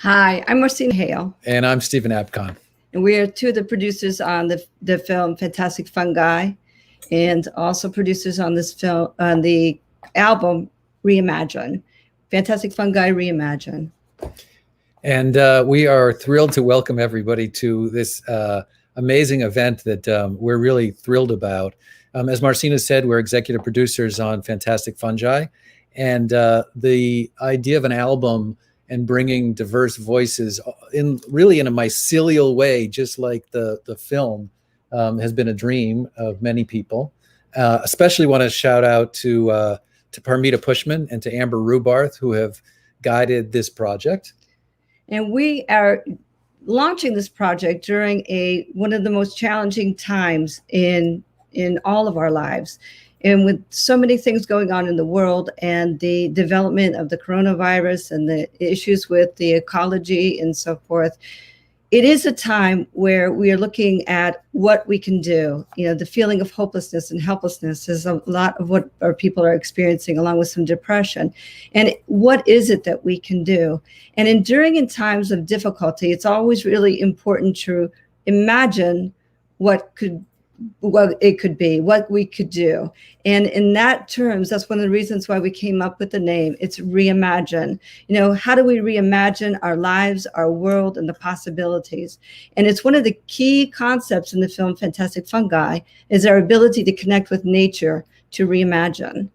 Hi, I'm Marcina Hale. And I'm Stephen Apkon. And we are two of the producers on the film Fantastic Fungi, and also producers on this film, on the album Reimagine. Fantastic Fungi Reimagine. And we are thrilled to welcome everybody to this amazing event that we're really thrilled about. As Marcina said, we're executive producers on Fantastic Fungi. And the idea of an album and bringing diverse voices in a mycelial way, just like the film, has been a dream of many people. Especially want to shout out to Parmita Pushman and to Amber Rubarth, who have guided this project. And we are launching this project during one of the most challenging times in all of our lives. And with so many things going on in the world and the development of the coronavirus and the issues with the ecology and so forth, it is a time where we are looking at what we can do. You know, the feeling of hopelessness and helplessness is a lot of what our people are experiencing, along with some depression. And what is it that we can do? And enduring in times of difficulty, it's always really important to imagine what it could be, what we could do. And in that terms, that's one of the reasons why we came up with the name. It's Reimagine. You know, how do we reimagine our lives, our world, and the possibilities? And it's one of the key concepts in the film Fantastic Fungi is our ability to connect with nature to reimagine.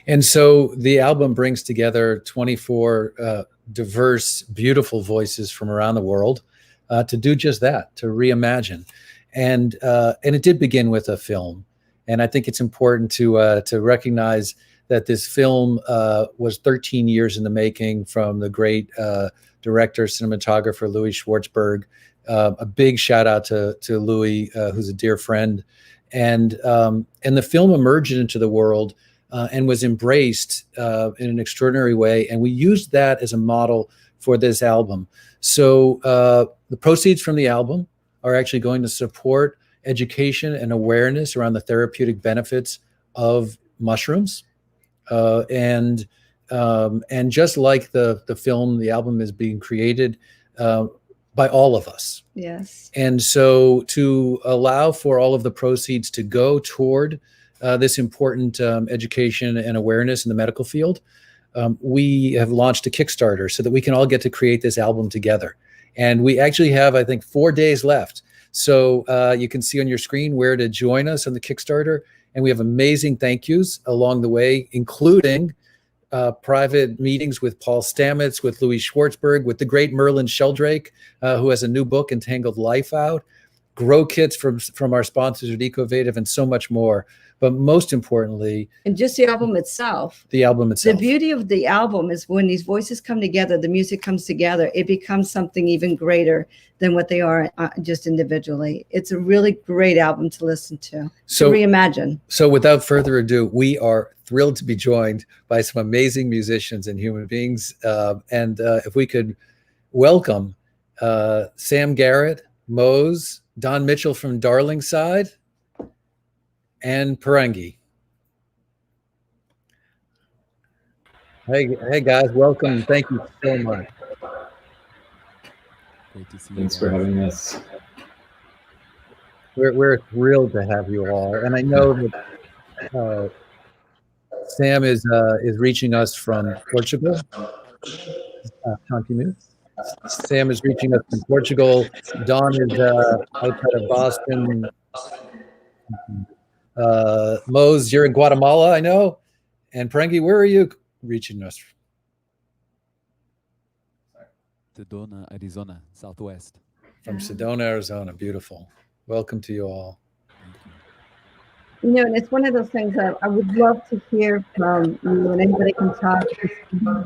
And so the album brings together 24 diverse, beautiful voices from around the world to do just that, to reimagine. And it did begin with a film, and I think it's important to recognize that this film was 13 years in the making from the great director, cinematographer Louis Schwartzberg. A big shout out to Louis, who's a dear friend, and the film emerged into the world and was embraced in an extraordinary way, and we used that as a model for this album. So the proceeds from the album are actually going to support education and awareness around the therapeutic benefits of mushrooms. And just like the film, the album is being created by all of us. Yes. And so to allow for all of the proceeds to go toward this important education and awareness in the medical field, we have launched a Kickstarter so that we can all get to create this album together. And we actually have, I think, 4 days left. So you can see on your screen where to join us on the Kickstarter. And we have amazing thank yous along the way, including private meetings with Paul Stamets, with Louis Schwartzberg, with the great Merlin Sheldrake, who has a new book, Entangled Life, out, grow kits from our sponsors at Ecovative, and so much more. But most importantly, and just the album itself. The album itself. The beauty of the album is when these voices come together, the music comes together, it becomes something even greater than what they are just individually. It's a really great album to listen to reimagine. So without further ado, we are thrilled to be joined by some amazing musicians and human beings. And if we could welcome Sam Garrett Mose, Don Mitchell from Darlingside, and Poranguí. Hey guys, welcome. Thank you so much. Great to see you. Thanks for having us. We're thrilled to have you all, and I know that Sam is reaching us from Portugal. Sam is reaching us from Portugal. Don is outside of Boston. Mose, you're in Guatemala, I know. And Poranguí, where are you reaching us? Sedona, Arizona, Southwest. From Sedona, Arizona. Beautiful. Welcome to you all. You know, and it's one of those things that I would love to hear from you, and anybody can talk,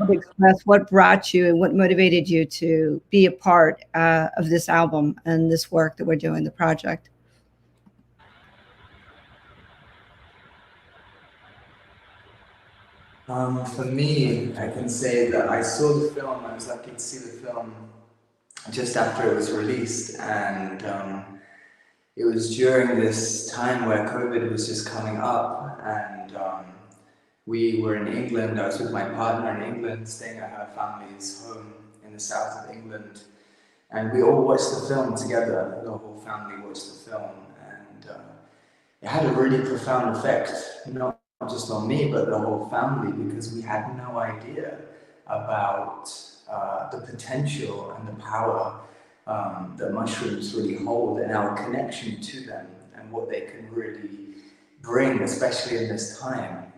express what brought you and what motivated you to be a part of this album and this work that we're doing, the project. For me, I can say that I saw the film. I was lucky to see the film just after it was released, and it was during this time where COVID was just coming up, and we were in England. I was with my partner in England, staying at her family's home in in the south of England. And we all watched the film together, the whole family watched the film. And it had a really profound effect, not just on me, but the whole family, because we had no idea about the potential and the power that mushrooms really hold, and our connection to them and what they can really bring, especially in this time.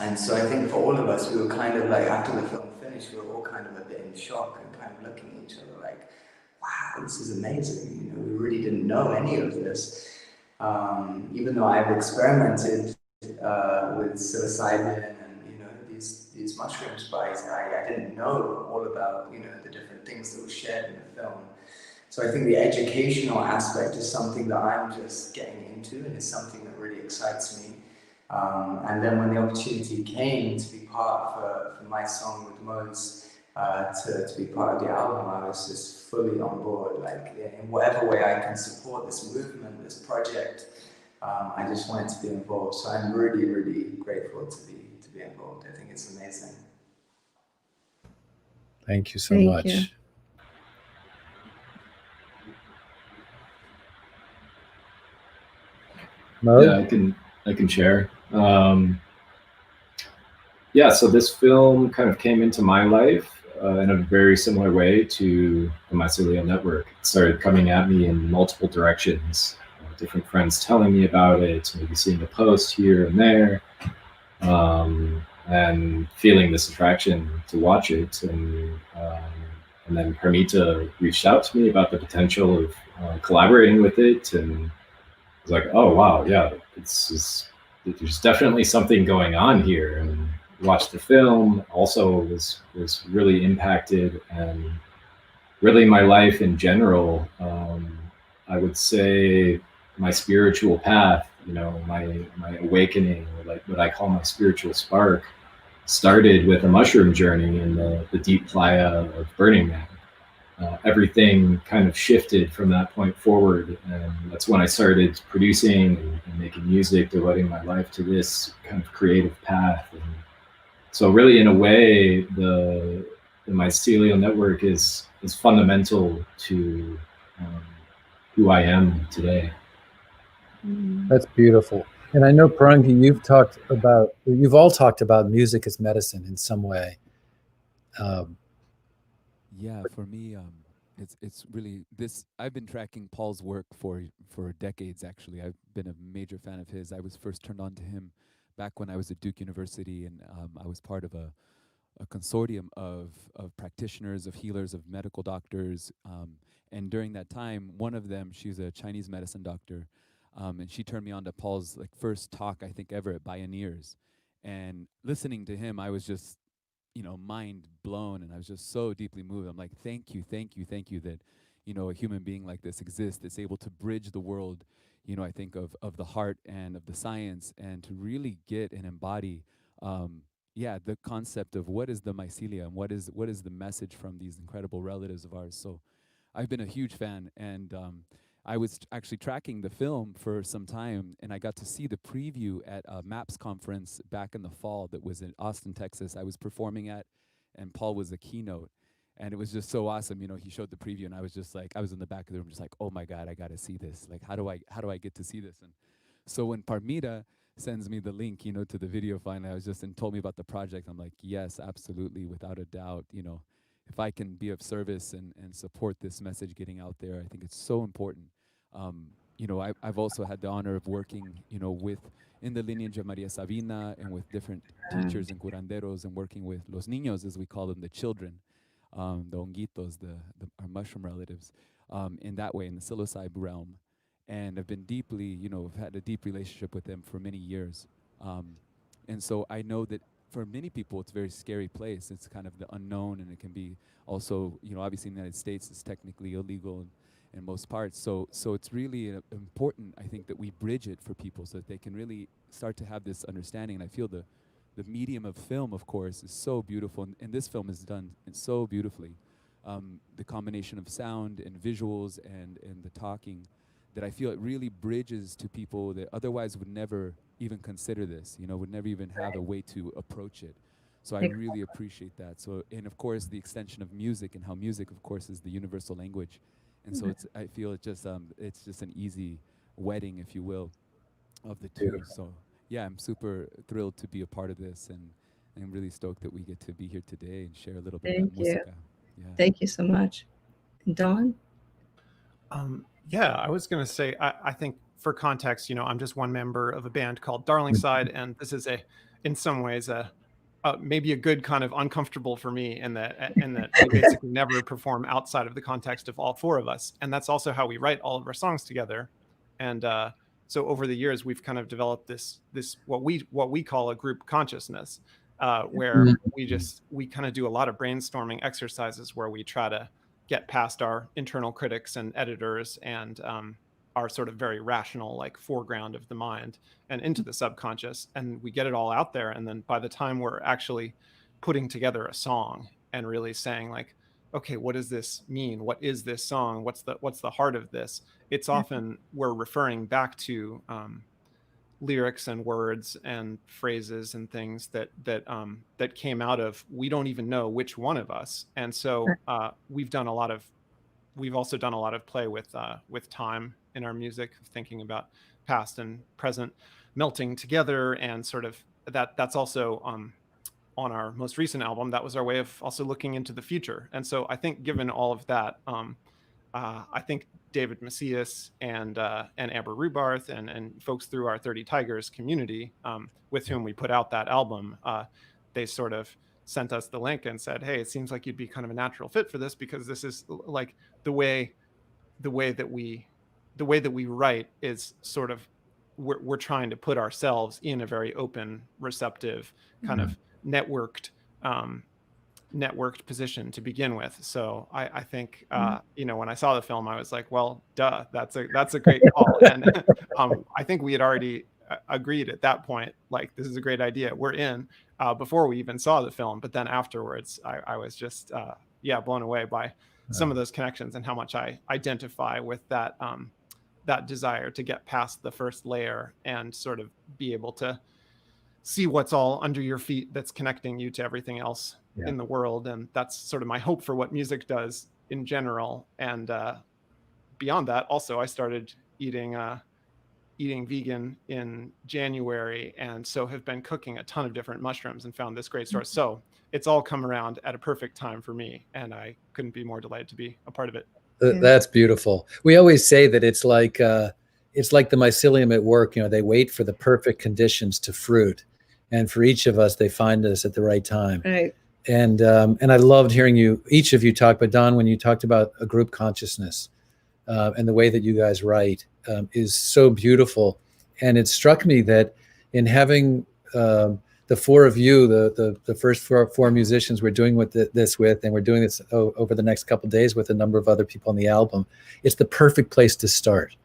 And so I think for all of us, we were kind of like, after the film finished, we were all kind of a bit in shock and kind of looking at each other like, wow, this is amazing. You know, we really didn't know any of this. Even though I've experimented with psilocybin and, you know, these mushroom spice, I didn't know all about, you know, the different things that were shared in the film. So I think the educational aspect is something that I'm just getting into, and it's something that really excites me. And then when the opportunity came to be part for my song with Mose, to be part of the album, I was just fully on board. Like, in whatever way I can support this movement, this project, I just wanted to be involved. So I'm really, really grateful to be involved. I think it's amazing. Thank you so Thank much. you. Mo? Yeah, I can share. Yeah, so this film kind of came into my life in a very similar way to the Mycelial Network. It started coming at me in multiple directions. Different friends telling me about it, maybe seeing a post here and there, and feeling this attraction to watch it. And then Parmita reached out to me about the potential of collaborating with it, and I was like, oh wow, yeah, there's definitely something going on here. And watched the film, also was really impacted, and really my life in general. I would say my spiritual path, you know, my awakening, or like what I call my spiritual spark, started with a mushroom journey in the deep playa of Burning Man. Everything kind of shifted from that point forward, and that's when I started producing and making music, devoting my life to this kind of creative path. And so really, in a way, the mycelial network is fundamental to who I am today. That's beautiful. And I know, Poranguí, you've all talked about music as medicine in some way. Yeah, for me, it's really this. I've been tracking Paul's work for decades. Actually, I've been a major fan of his. I was first turned on to him back when I was at Duke University, and I was part of a consortium of practitioners, of healers, of medical doctors. And during that time, one of them, she's a Chinese medicine doctor, and she turned me on to Paul's like first talk I think ever at Bioneers. And listening to him, I was just, you know, mind blown, and I was just so deeply moved. I'm like, thank you that, you know, a human being like this exists that's able to bridge the world, you know, I think of the heart and of the science, and to really get and embody the concept of what is the mycelia and what is the message from these incredible relatives of ours. So I've been a huge fan, and I was actually tracking the film for some time, and I got to see the preview at a MAPS conference back in the fall that was in Austin, Texas. I was performing at, and Paul was the keynote, and it was just so awesome. You know, he showed the preview, and I was just like, I was in the back of the room, just like, oh my God, I got to see this. Like, how do I get to see this? And so when Parmita sends me the link, you know, to the video finally, and told me about the project, I'm like, yes, absolutely, without a doubt, you know. If I can be of service and support this message getting out there, I think it's so important. You know, I've also had the honor of working, you know, in the lineage of Maria Sabina, and with different teachers and curanderos, and working with los niños, as we call them, the children, the honguitos, our mushroom relatives, in that way, in the psilocybe realm. And I've been deeply, you know, I've had a deep relationship with them for many years. And so I know that for many people, it's a very scary place. It's kind of the unknown, and it can be also, you know, obviously in the United States, it's technically illegal in most parts. So it's really important, I think, that we bridge it for people so that they can really start to have this understanding. And I feel the medium of film, of course, is so beautiful. And this film is done so beautifully. The combination of sound and visuals and the talking, that I feel it really bridges to people that otherwise would never even consider this, you know, would never even have a way to approach it. So I really appreciate that. So, and of course, the extension of music, and how music, of course, is the universal language. And so I feel it's just an easy wedding, if you will, of the two. Beautiful. So yeah, I'm super thrilled to be a part of this, and I'm really stoked that we get to be here today and share a little bit Thank about you. musica. Yeah. Thank you so much. And Dawn? Yeah, I was going to say, I think for context, I'm just one member of a band called Darlingside, and this is in some ways, maybe a good kind of uncomfortable for me in that we basically never perform outside of the context of all four of us. And that's also how we write all of our songs together. And so over the years, we've kind of developed this what we call a group consciousness, where we kind of do a lot of brainstorming exercises where we try to get past our internal critics and editors and our sort of very rational, like, foreground of the mind and into the subconscious, and we get it all out there. And then by the time we're actually putting together a song and really saying, like, okay, what does this mean? What is this song? What's the heart of this? It's often we're referring back to lyrics and words and phrases and things that came out of, we don't even know which one of us. And so we've also done a lot of play with time in our music, thinking about past and present melting together, and sort of that's also on our most recent album. That was our way of also looking into the future. And so I think, given all of that, I think David Macias and Amber Rubarth and folks through our 30 Tigers community, with whom we put out that album, they sort of sent us the link and said, hey, it seems like you'd be kind of a natural fit for this, because this is like the way that we write is sort of, we're trying to put ourselves in a very open, receptive, kind of networked position to begin with. So I think when I saw the film, I was like, well, duh, that's a great call. And I think we had already agreed at that point, like, this is a great idea, we're in, before we even saw the film. But then afterwards, I was just blown away by some of those connections and how much I identify with that desire to get past the first layer and sort of be able to see what's all under your feet that's connecting you to everything else in the world. And that's sort of my hope for what music does in general. And beyond that, also, I started eating vegan in January, and so have been cooking a ton of different mushrooms and found this great source. So it's all come around at a perfect time for me, and I couldn't be more delighted to be a part of it. That's beautiful. We always say that it's like the mycelium at work. They wait for the perfect conditions to fruit, and for each of us, they find us at the right time. Right. And I loved hearing each of you talk. But Don, when you talked about a group consciousness and the way that you guys write is so beautiful, and it struck me that in having the four of you, the first four musicians we're doing this with, and we're doing this over the next couple of days with a number of other people on the album, it's the perfect place to start,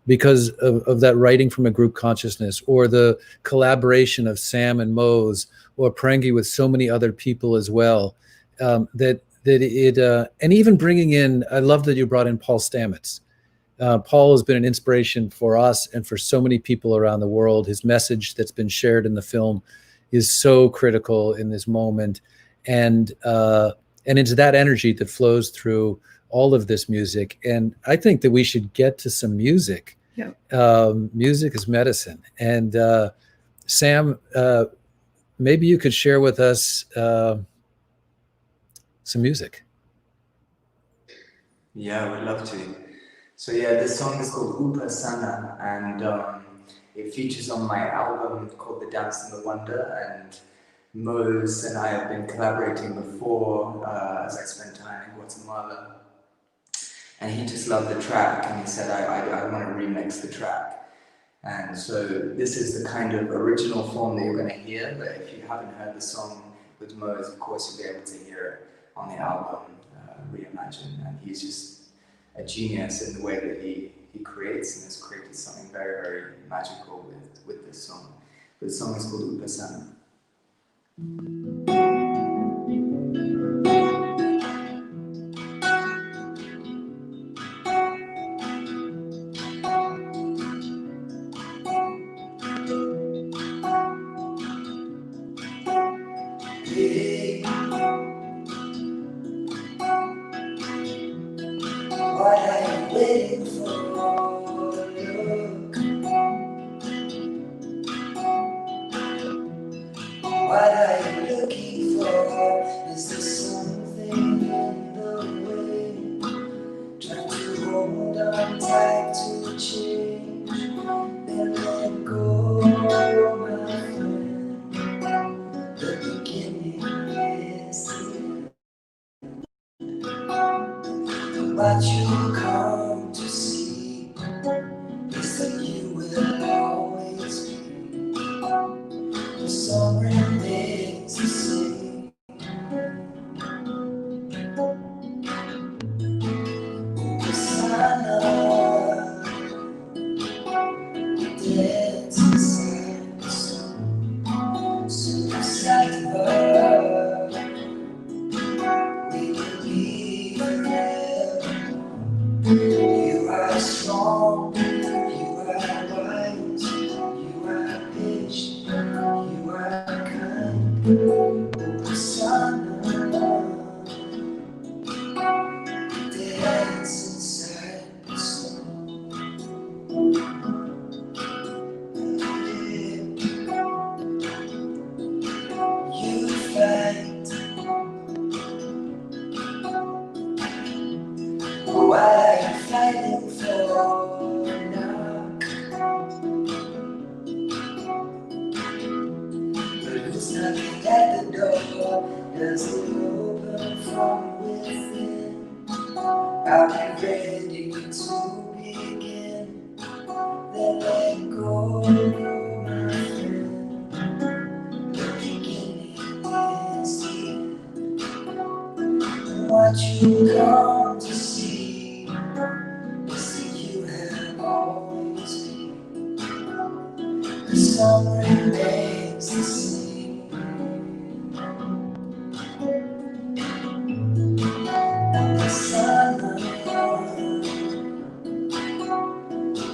because of that writing from a group consciousness, or the collaboration of Sam and Mose, or Poranguí with so many other people as well. And even bringing in, I love that you brought in Paul Stamets. Paul has been an inspiration for us and for so many people around the world. His message that's been shared in the film is so critical in this moment, and it's that energy that flows through all of this music. And I think that we should get to some music. Yeah. Music is medicine. And Sam, maybe you could share with us some music. Yeah, I would love to. So this song is called Upasana, and it features on my album called The Dance and the Wonder. And Mose and I have been collaborating before as I spent time in Guatemala. And he just loved the track, and he said, I want to remix the track. And so this is the kind of original form that you're going to hear, but if you haven't heard the song with Mose, of course you'll be able to hear it on the album, Reimagine. And he's just a genius in the way that he creates, and has created something very, very magical with this song. The song is called Upasana. are you waiting for? Look, what are you looking for? Is there something in the way? Trying to hold on tight to change, then let go, my friend. The beginning is the end. What you come to see is that you will always be. The sun remains the same. The sun dance inside the sun. So beside her, we will be forever. You are strong, you are wise, you are patient, you are kind. The sun dance inside the sun. You fight, what are you fighting for now? But it's knocking at the door, does it open from within? Are you ready to begin? Then let go, my friend. The beginning is the end. What you come to see is that you have always been. The sun remains the same. The sun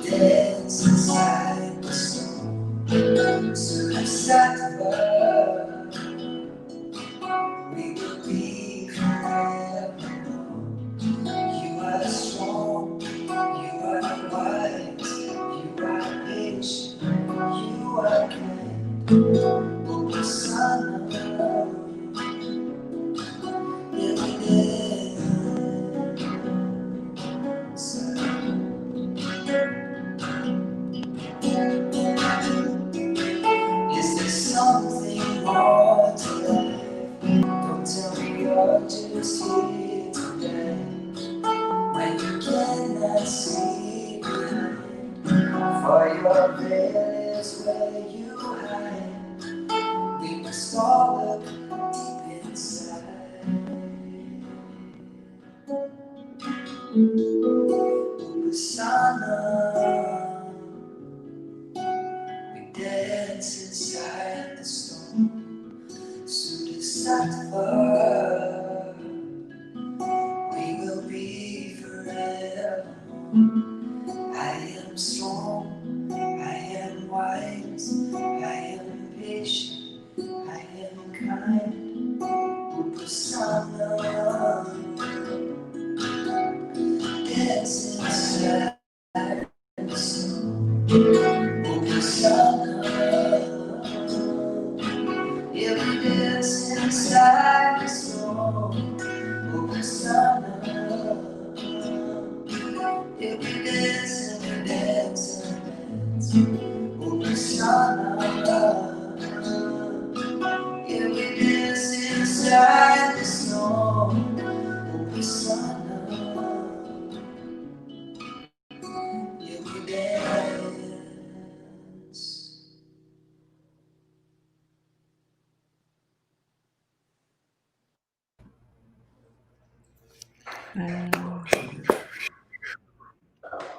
dance inside the storm. So beside the we will be forevermore. You are strong, you are wise, you are patient, you are kind. The sun every day. Is there something more to life? Don't tell me you're just here today. When you cannot see behind, for your veil is where you hide. We must all look deep inside. Upasana, we dance inside the storm. Sudasattva, we will be forevermore. I am strong, I am wise, I am patient, I am kind. Upasana, dance inside the storm. Upasana, yeah, we dance inside the storm. Upasana, yeah, we dance and we dance and dance. Upasana, yeah, we dance inside the storm. Upasana, yeah, we dance.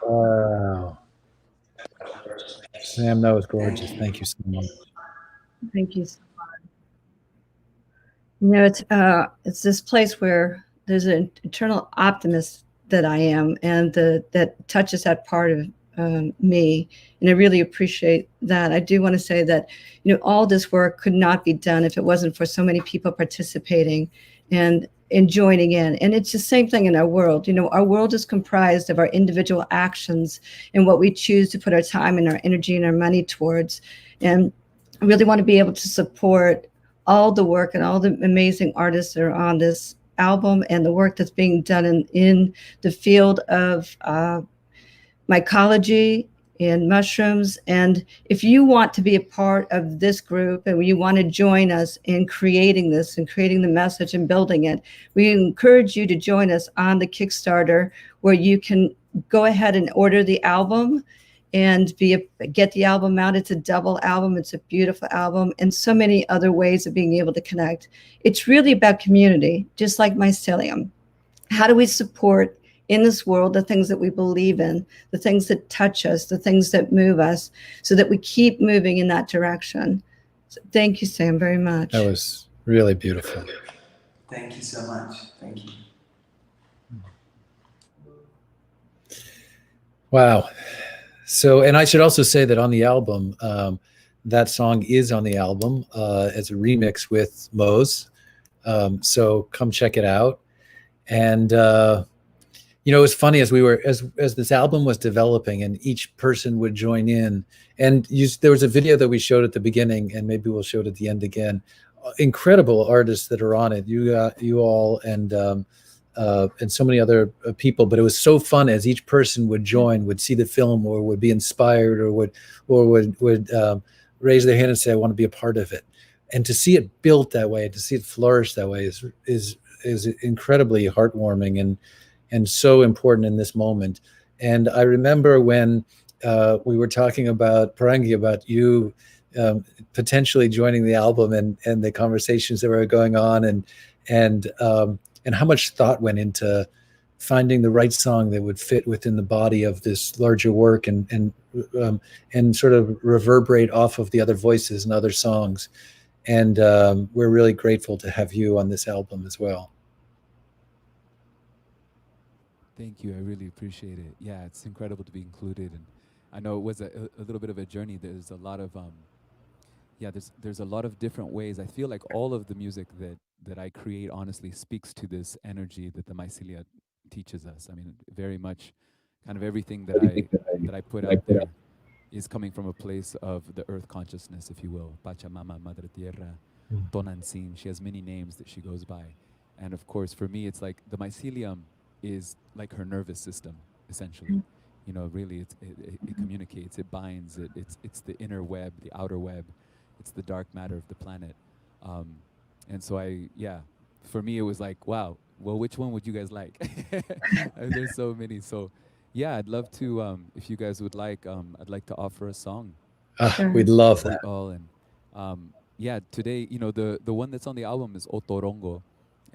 Wow. Sam, that was gorgeous. Thank you so much. Thank you so much. You know, it's this place where there's an eternal optimist that I am, and that touches that part of me, and I really appreciate that. I do want to say that, you know, all this work could not be done if it wasn't for so many people participating, and in joining in. And it's the same thing in our world. You know, our world is comprised of our individual actions and what we choose to put our time and our energy and our money towards. And I really want to be able to support all the work and all the amazing artists that are on this album and the work that's being done in the field of mycology and mushrooms. And if you want to be a part of this group and you want to join us in creating this and creating the message and building it, we encourage you to join us on the Kickstarter, where you can go ahead and order the album and get the album out. It's a double album. It's a beautiful album, and so many other ways of being able to connect. It's really about community, just like mycelium. How do we support in this world the things that we believe in, the things that touch us, the things that move us, so that we keep moving in that direction? So thank you, Sam, very much. That was really beautiful. Thank you so much. Thank you. Wow. So, and I should also say that on the album, that song is on the album as a remix with Mose. So come check it out. And you know, it was funny as this album was developing and each person would join in. And there was a video that we showed at the beginning, and maybe we'll show it at the end again. Incredible artists that are on it. You all and so many other people. But it was so fun as each person would join, would see the film, or would be inspired, or would raise their hand and say, "I want to be a part of it." And to see it built that way, to see it flourish that way, is incredibly heartwarming and so important in this moment. And I remember when we were talking about Poranguí, about you potentially joining the album, and the conversations that were going on, and how much thought went into finding the right song that would fit within the body of this larger work and sort of reverberate off of the other voices and other songs. And we're really grateful to have you on this album as well. Thank you. I really appreciate it. Yeah, it's incredible to be included. And I know it was a little bit of a journey. There's a lot of, there's a lot of different ways. I feel like all of the music that I create honestly speaks to this energy that the mycelia teaches us. I mean, very much kind of everything that I put out there is coming from a place of the earth consciousness, if you will. Pachamama, Madre Tierra, Tonantzin. She has many names that she goes by. And of course, for me, it's like the mycelium is like her nervous system, essentially. You know, really, it communicates, it binds, it's the inner web, the outer web, it's the dark matter of the planet. And so for me, it was like, wow, well, which one would you guys like? There's so many. So yeah, I'd love to, if you guys would like, I'd like to offer a song. We'd love that. All. And today, you know, the one that's on the album is Otorongo.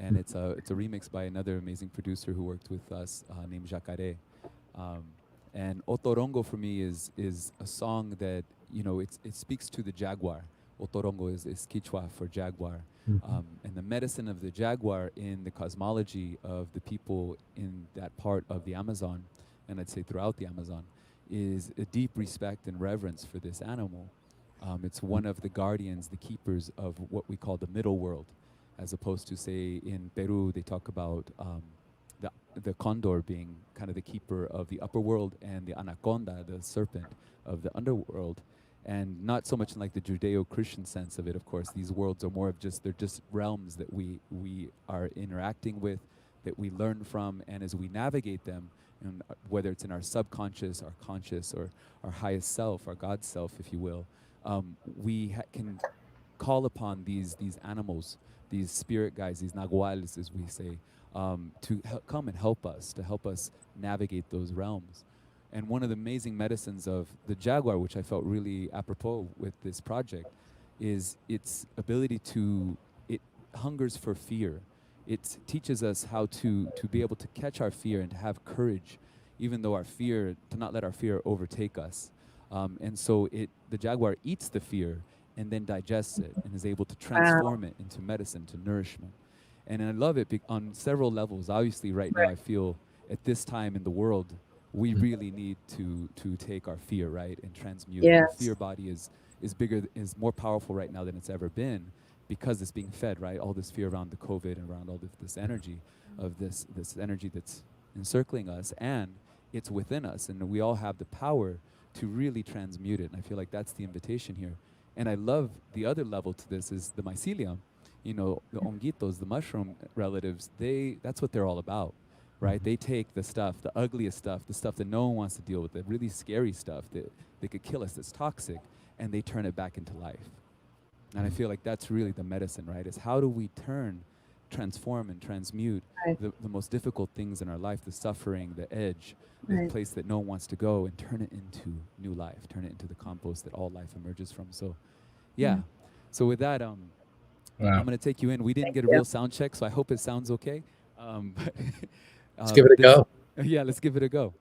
And it's a remix by another amazing producer who worked with us named Jacare. And Otorongo for me is a song that, you know, it speaks to the jaguar. Otorongo is Quechua for jaguar. And the medicine of the jaguar in the cosmology of the people in that part of the Amazon, and I'd say throughout the Amazon, is a deep respect and reverence for this animal. It's one of the guardians, the keepers of what we call the middle world, as opposed to, say, in Peru, they talk about the condor being kind of the keeper of the upper world, and the anaconda, the serpent, of the underworld. And not so much in like the Judeo-Christian sense of it, of course. These worlds are more of they're just realms that we are interacting with, that we learn from, and as we navigate them, and whether it's in our subconscious, our conscious, or our highest self, our God self, if you will, we can call upon these animals, these spirit guides, these naguals, as we say, to come and help us navigate those realms. And one of the amazing medicines of the jaguar, which I felt really apropos with this project, is its ability it hungers for fear. It teaches us how to be able to catch our fear and to have courage, even though to not let our fear overtake us. And so the jaguar eats the fear and then digests it and is able to transform it into medicine, to nourishment. And I love it on several levels. Obviously, right now, I feel at this time in the world, we really need to take our fear, right, and transmute it. The fear body is bigger, is more powerful right now than it's ever been. because it's being fed, right? All this fear around the COVID and around all this energy of this energy that's encircling us, and it's within us, and we all have the power to really transmute it. And I feel like that's the invitation here. And I love the other level to this is the mycelium. You know, the honguitos, the mushroom relatives, that's what they're all about, right? They take the stuff, the ugliest stuff, the stuff that no one wants to deal with, the really scary stuff that could kill us, that's toxic, and they turn it back into life. And I feel like that's really the medicine, right? Is how do we transform and transmute the most difficult things in our life, the suffering, the edge, the place that no one wants to go, and turn it into new life, turn it into the compost that all life emerges from. So, yeah. So with that, I'm going to take you in. We didn't get a real sound check, so I hope it sounds okay. But let's give it a go. Yeah, let's give it a go.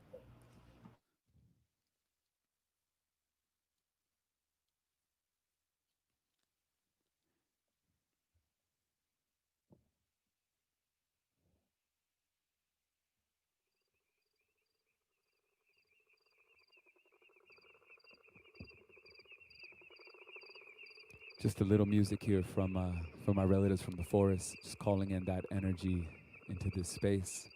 Just a little music here from our relatives from the forest, just calling in that energy into this space.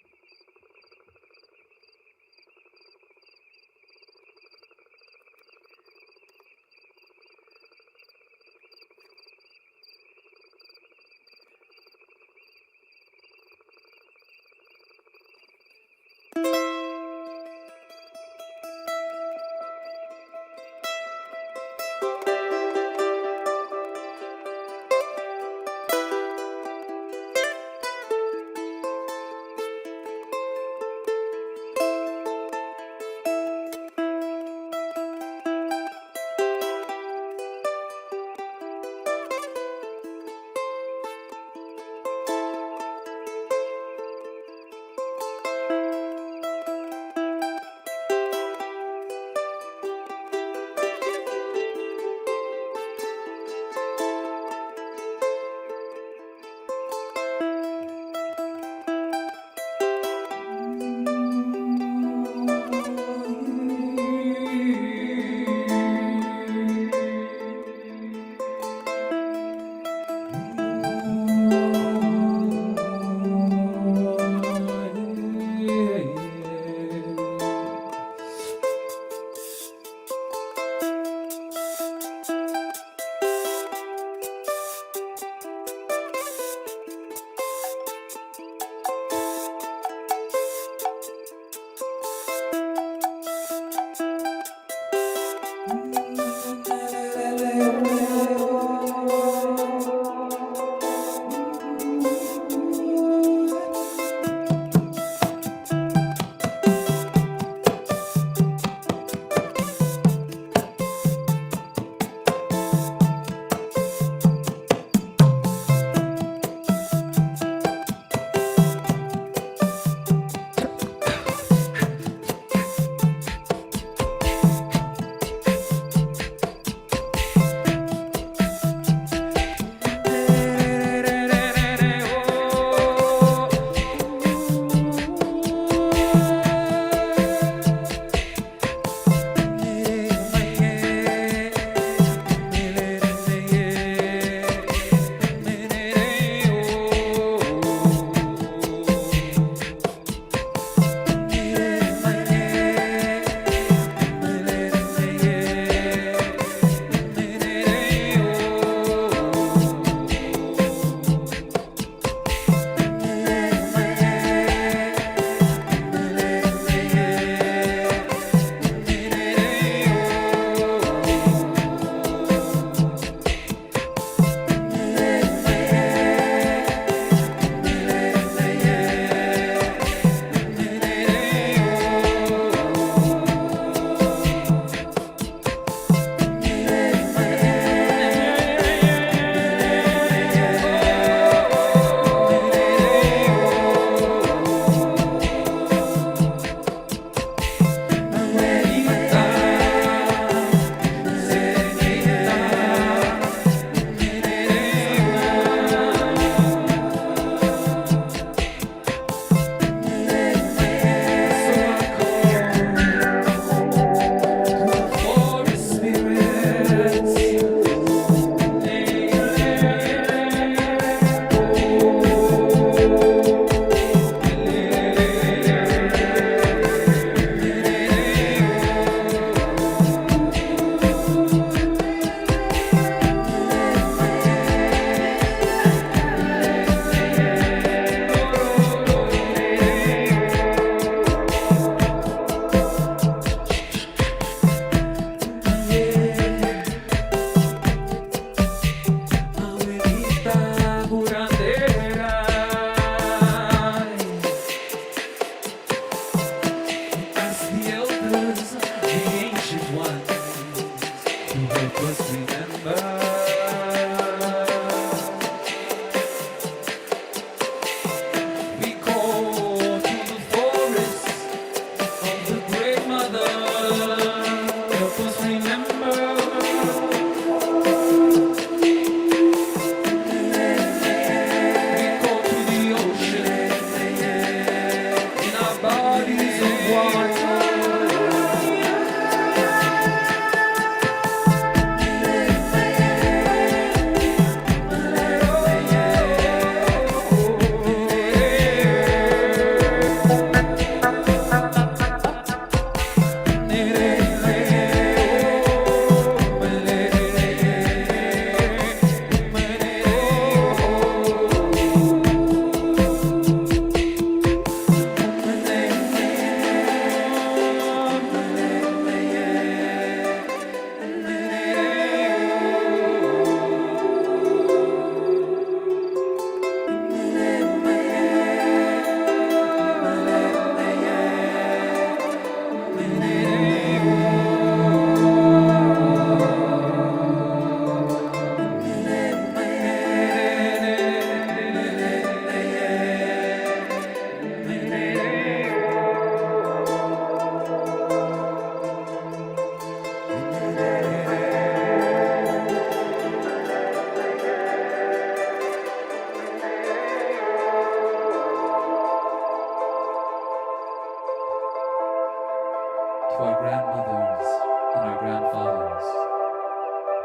our grandmothers and our grandfathers,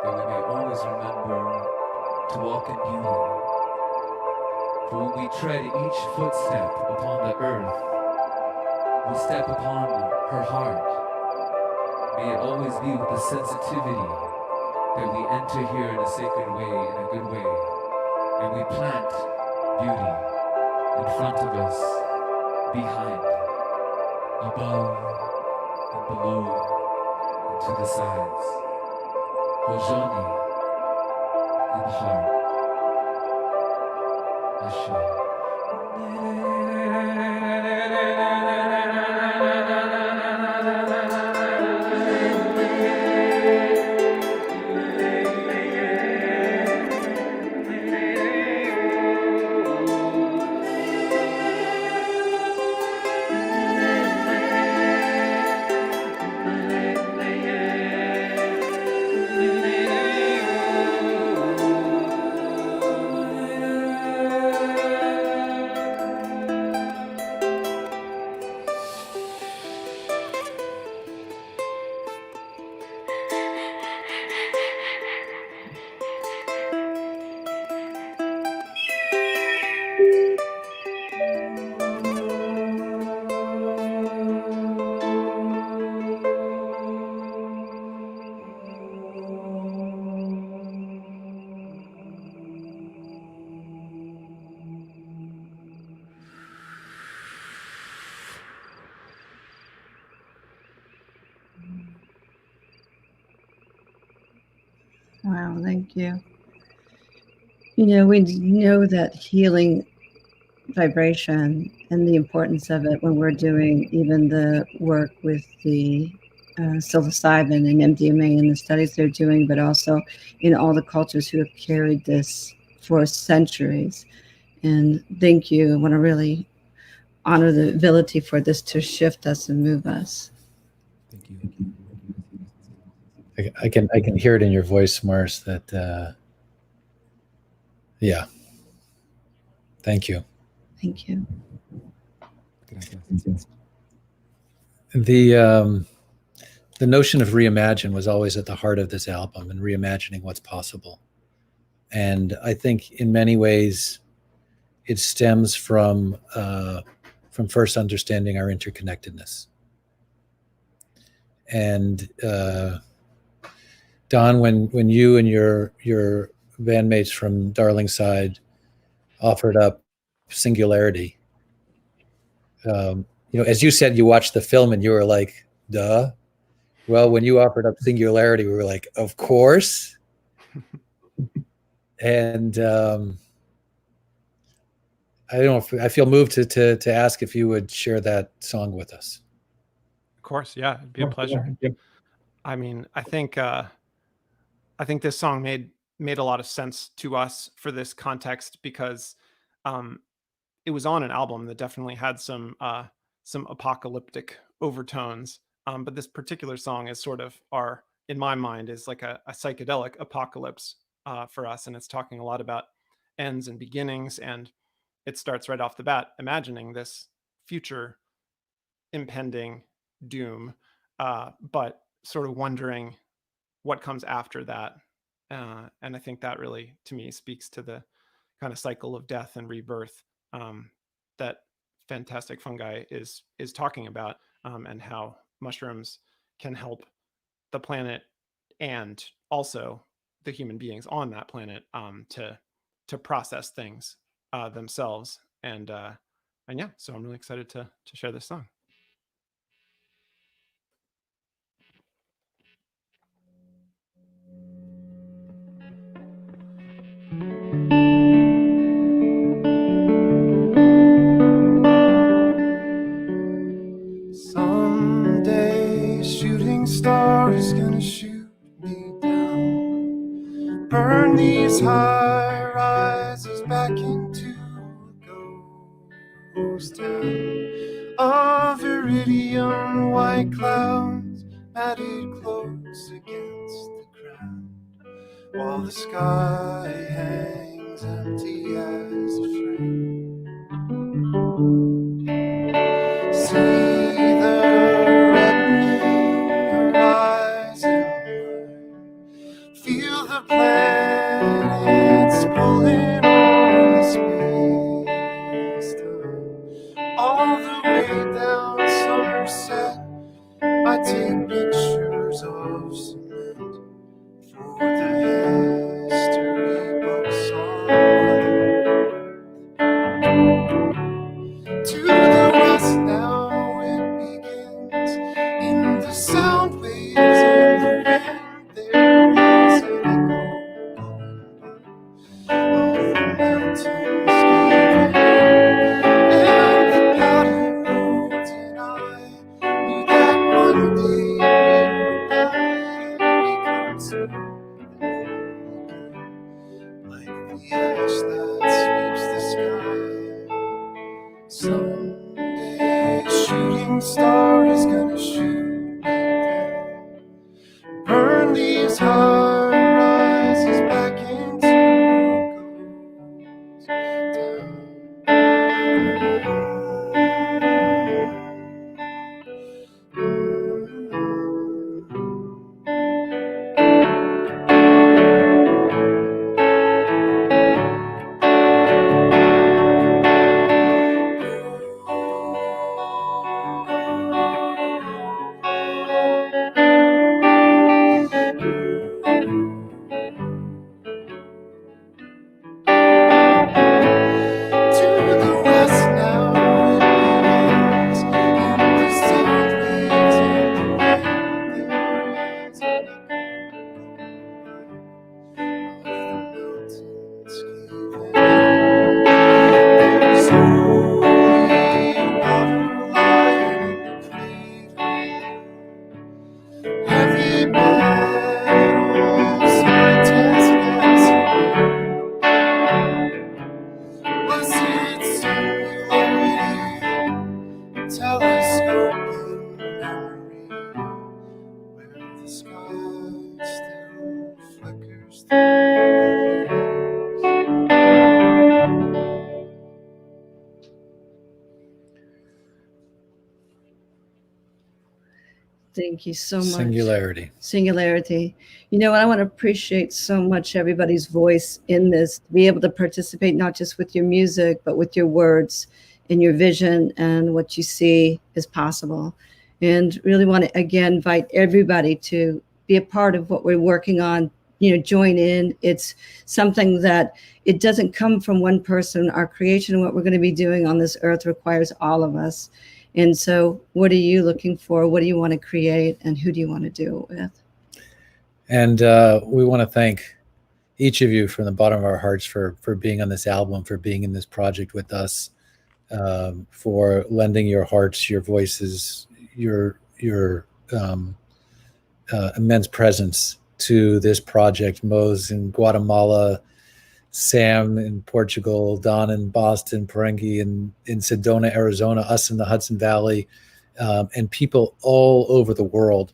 that we may always remember to walk in beauty. For when we tread each footstep upon the earth, we step upon her heart. May it always be with the sensitivity that we enter here in a sacred way, in a good way, and we plant beauty in front of us, behind, above, and below, and to the sides. Hojoni in the heart. Ashe. Wow, thank you. You know, we know that healing vibration and the importance of it when we're doing even the work with the psilocybin and MDMA and the studies they're doing, but also in all the cultures who have carried this for centuries. And thank you. I want to really honor the ability for this to shift us and move us. Thank you. I can hear it in your voice, Mars, that yeah. Thank you. Thank you. Gracias. The notion of reimagine was always at the heart of this album, and reimagining what's possible. And I think in many ways it stems from first understanding our interconnectedness. And Don, when you and your bandmates from Darlingside offered up Singularity, as you said, you watched the film and you were like, duh. Well, when you offered up Singularity, we were like, of course. And I don't know, I feel moved to ask if you would share that song with us. Of course, yeah, it'd be a pleasure. I mean, I think this song made a lot of sense to us for this context because it was on an album that definitely had some apocalyptic overtones. But this particular song is sort of in my mind, is like a psychedelic apocalypse for us, and it's talking a lot about ends and beginnings, and it starts right off the bat imagining this future impending doom, but sort of wondering what comes after that. And I think that really, to me, speaks to the kind of cycle of death and rebirth that Fantastic Fungi is talking about, and how mushrooms can help the planet and also the human beings on that planet to process things themselves. And yeah, so I'm really excited to share this song. Someday, shooting star is gonna shoot me down, burn these high rises back into a ghost town of iridium white clouds matted close against the ground, while the sky hangs empty as a frame. See the red moon I take pictures of cement for the history books on to the west now it begins in the sound waves of the wind. There is an echo going by of the mountains giving and the pattern roads, and I knew that one day we would die and become smooth and like the ash that sweeps the sky. Someday a shooting star is gonna shoot me down, burn these high rises back into a ghost Thank you so much. Singularity. Singularity. You know, I want to appreciate so much everybody's voice in this, to be able to participate not just with your music, but with your words and your vision and what you see is possible. And really want to, again, invite everybody to be a part of what we're working on, you know, join in. It's something that it doesn't come from one person. Our creation and what we're going to be doing on this earth requires all of us. And so what are you looking for? What do you want to create? And who do you want to do it with? And we want to thank each of you from the bottom of our hearts for being on this album, for being in this project with us, for lending your hearts, your voices, your immense presence to this project. Mose in Guatemala, Sam in Portugal, Don in Boston, Poranguí in Sedona, Arizona, us in the Hudson Valley, and people all over the world.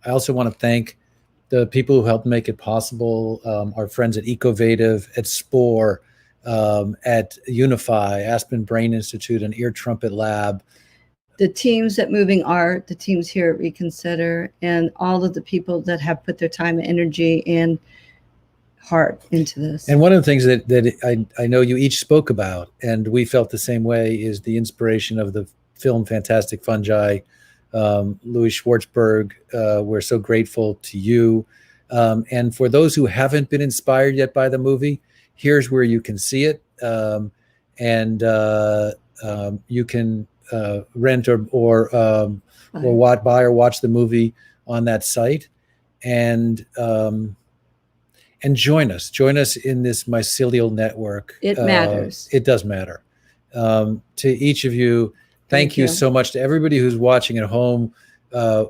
I also want to thank the people who helped make it possible, our friends at Ecovative, at Spore, at Unify, Aspen Brain Institute, and Ear Trumpet Lab. The teams at Moving Art, the teams here at Reconsider, and all of the people that have put their time and energy and heart into this. And one of the things that I know you each spoke about, and we felt the same way, is the inspiration of the film Fantastic Fungi. Louis Schwartzberg, we're so grateful to you. And for those who haven't been inspired yet by the movie, here's where you can see it. And you can rent or buy or watch the movie on that site. And join us in this mycelial network. It matters. It does matter. To each of you, thank you so much. To everybody who's watching at home,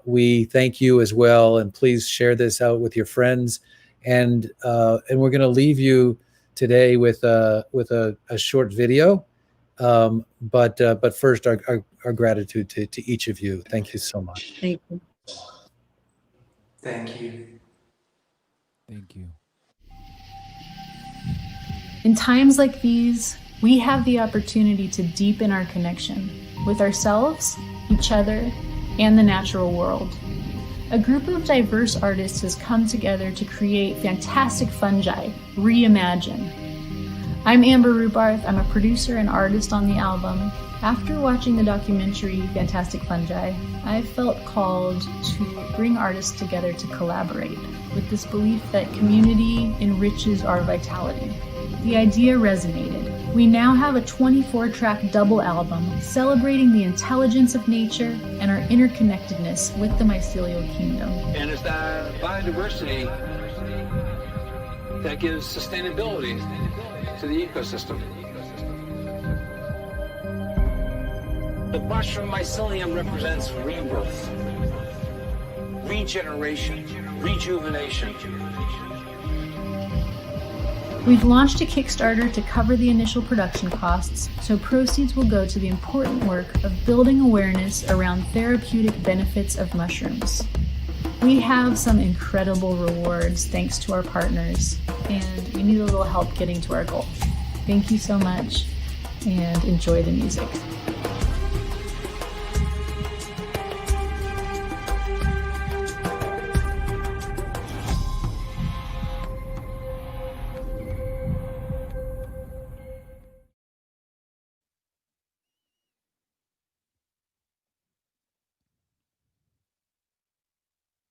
we thank you as well. And please share this out with your friends. And we're going to leave you today with a short video. But first, our gratitude to each of you. Thank you so much. Thank you. Thank you. Thank you. In times like these, we have the opportunity to deepen our connection with ourselves, each other, and the natural world. A group of diverse artists has come together to create Fantastic Fungi, Reimagine. I'm Amber Rubarth. I'm a producer and artist on the album, After watching the documentary Fantastic Fungi, I felt called to bring artists together to collaborate, with this belief that community enriches our vitality. The idea resonated. We now have a 24-track double album celebrating the intelligence of nature and our interconnectedness with the mycelial kingdom. And it's that biodiversity that gives sustainability to the ecosystem. The mushroom mycelium represents rebirth, regeneration, rejuvenation. We've launched a Kickstarter to cover the initial production costs, so proceeds will go to the important work of building awareness around therapeutic benefits of mushrooms. We have some incredible rewards thanks to our partners, and we need a little help getting to our goal. Thank you so much, and enjoy the music.